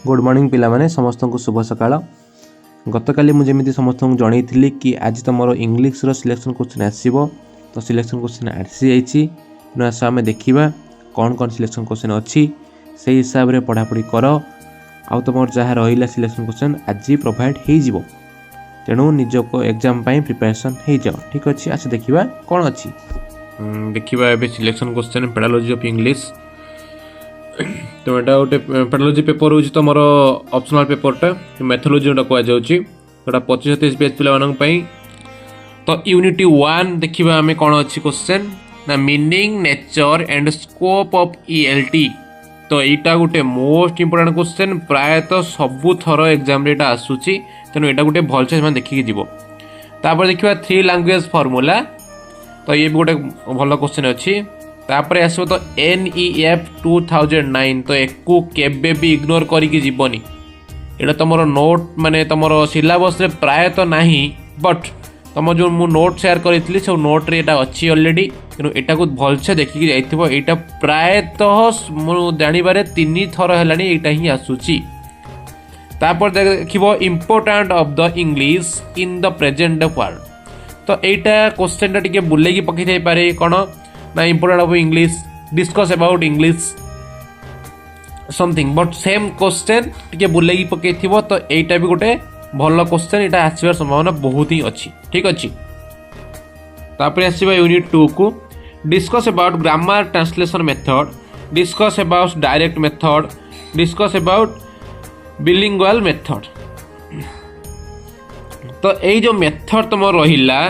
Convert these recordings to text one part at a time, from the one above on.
Good morning पिला माने समस्त को शुभ सकाळ। गतकाली मुझे समस्त जनई कि आज तुम इंग्लीश सिलेक्शन क्वेश्चन आसो, तो सिलेक्शन क्वेश्चन आसी जाइए। आस आम देखा कौन कौन सिलेक्शन क्वेश्चन अच्छी से हिसाब से पढ़ापढ़ी कर आ तुम जहाँ रहा सिलेक्शन क्वेश्चन आज प्रोवाइड हो तेणु निज को एग्जाम प्रिपरेशन हो जाओ। ठीक अच्छे, अच्छा देखा कौन अच्छी देखा ए selection question pedagogy of English. तो यहाँ गोटे पेडालोजी पेपर हूँ तुम ऑप्शनल पेपरटा मैथोलॉजी जोटा कहुटा 25-30 पेज पे। तो यूनिटी 1 देखा आम कौन अच्छी क्वेश्चन ना meaning nature and scope of ELT. तो यहाँ गोटे मोस्ट इंपोर्टेंट क्वेश्चन प्रायतः सबू थर एग्जाम रे आसूची, तेणु यहाँ गोटे भलसे देखिकी जीव। तापर देखा 3 लैंग्वेज फॉर्मूला, तो ये भी गोटे भल क्वेश्चन अच्छी। तापर आसो तो NEF 2009, तो एकू केबे भी इग्नोर करिकी जीवनी। एटा तुमर नोट माने तुमर सिलेबस रे प्रायतः नाही, बट तुम जो मु नोट शेयर करी सब नोट रे एटा अच्छी ऑलरेडी, तेणु एटा को भलसे देखिकी जाइथिबो। एटा प्रायतः मु जानिबारे 3 थर हेलानी एटा ही आसुची। तापर देखिबो important of the English in the present world. तो एटा क्वेश्चन टिके बुलेकी पकई थाई पारे कोन ना important of English, discuss about English something, but same question टिके बुलेकी पकई थिबो। तो एटा भी गोटे भल क्वेश्चन, एटा आसीबार संभावना बहुत ही अच्छी। ठीक अच्छी। तापर आसीबा यूनिट 2 को discuss about grammar translation method, discuss about direct method, discuss about bilingual method. तो यही जो मेथड तुम रहिला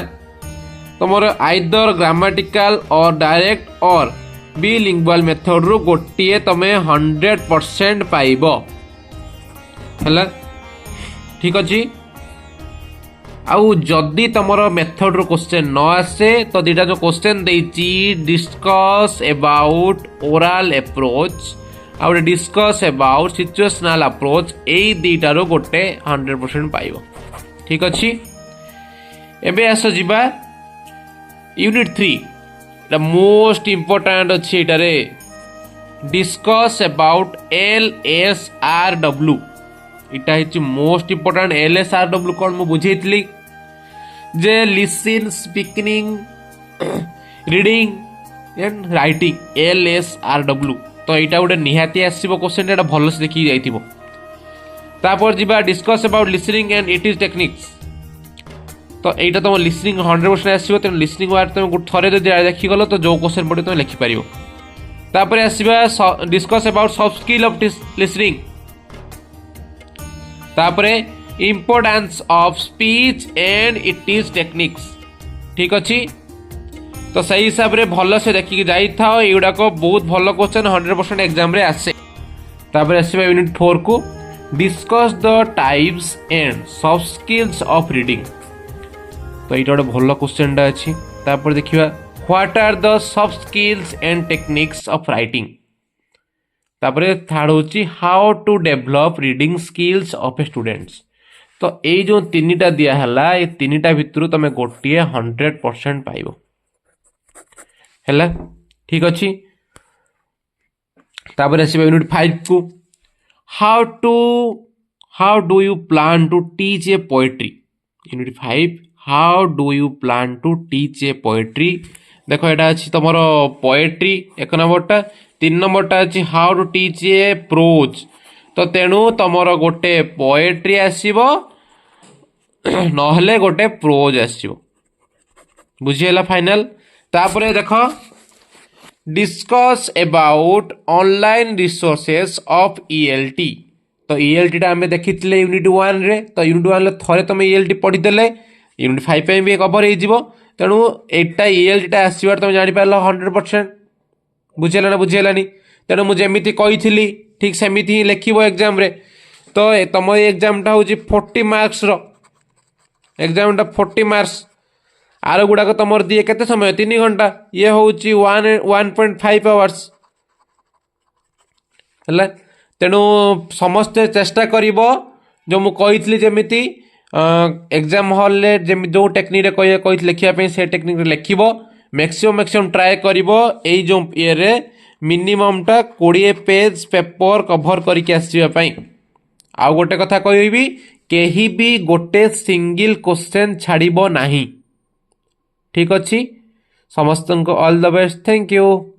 तुमर आइदर ग्रामेटिकल और डायरेक्ट और बिलिंगुअल मेथड रु गोटे तमे 100% पाइब हैला। ठीक अच्छी। आउ जदि तुमर मेथड रु क्वेश्चन न आसे तो दीटा जो क्वेश्चन देइची डिस्कस अबाउट ओरल अप्रोच और डिस्कस अबाउट सिचुएशनल अप्रोच, यही दीटा रु गोटे 100% पाइब। ठीक अच्छी। एबे आस जिबा यूनिट 3 मोस्ट इंपोर्टेंट अच्छी एटारे डिस्कस अबाउट LSRW। इटा हिच मोस्ट इंपोर्टेंट। LSRW कौन मु बुझेइतली जे listen speaking reading and writing LSRW। तो यहाँ गोटे निहाती आसो क्वेश्चन, एटा भलसे देखी जाइथिबो। तापर जिबा discuss about listening and it is techniques. तो यहाँ तुम लिसनिंग 100% आसो, तेनाली लिसनिंग वार्ड तुम गोटे थरे जो देखीगल तो जो क्वेश्चन पढ़े तुम लिखिपार। तापर आसवा discuss about soft skill of listening. तापर importance of speech and it is techniques. ठीक अच्छी। तो सही हिसाब से भल से देखिकी जाई था, युड़ाक बहुत भल क्वेश्चन 100% एग्जाम रे आसे। तापर आसवा यूनिट 4 को discuss the types and soft skills of reading. तो यहाँ गोटे भल क्वेश्चन अच्छी। तापर देखिए what are the soft skills and techniques of writing. तापर थर्ड होची how to develop reading skills of a students. तो ये जो 3टा दिया हला, ये 3टा भितर तुम गोटे 100% पाइब हैला। ठीक अच्छी। तापर आसीबा यूनिट 5 को how do you plan to teach a poetry. Unit 5 how do you plan to teach a poetry. देखो यहाँ अच्छी तुम पोएट्री 1 नंबरटा, 3 नंबरटा अच्छी how to teach a prose. तो तेणु तुम गोटे पोएट्री आसो नहले गोटे प्रोज आसो। बुझीगला फाइनल। तापर देख discuss about online resources of ELT। तो ELT टा आम देखी यूनिट 1 रे। तो यूनिट 1 थे तुम ELT पढ़ीदे यूनिट 5 भी कवर हो। तेणु एटा ELT टा आसबार तुम जापर 100%। बुझेगा ना बुझेगानी। तेणु मुझे कही ठीक सेमती ही लिखो एग्जाम रे। तो तुम एग्जाम टा हूँ 40 मार्क्स एग्जाम टा 40 मार्क्स। आर गुड़ाक तुम दिए केते समय 3 घंटा, ये हूँ 1.5 आवर्स है। तेणु समस्ते चेष्टा कर जो मुझे जमीती एग्जाम हॉल जो टेक्निक कही लिखापी से टेक्निक लिख मैक्सिमम ट्राए कर जो ये मिनिमम टा 20 पेज पेपर कभर करके आसवाई। आउ गोटे कथा कहबी केही भी गोटे सिंगल क्वेश्चन छाड़िबो नाही। ठीक अछि, समस्त को all the best, thank you.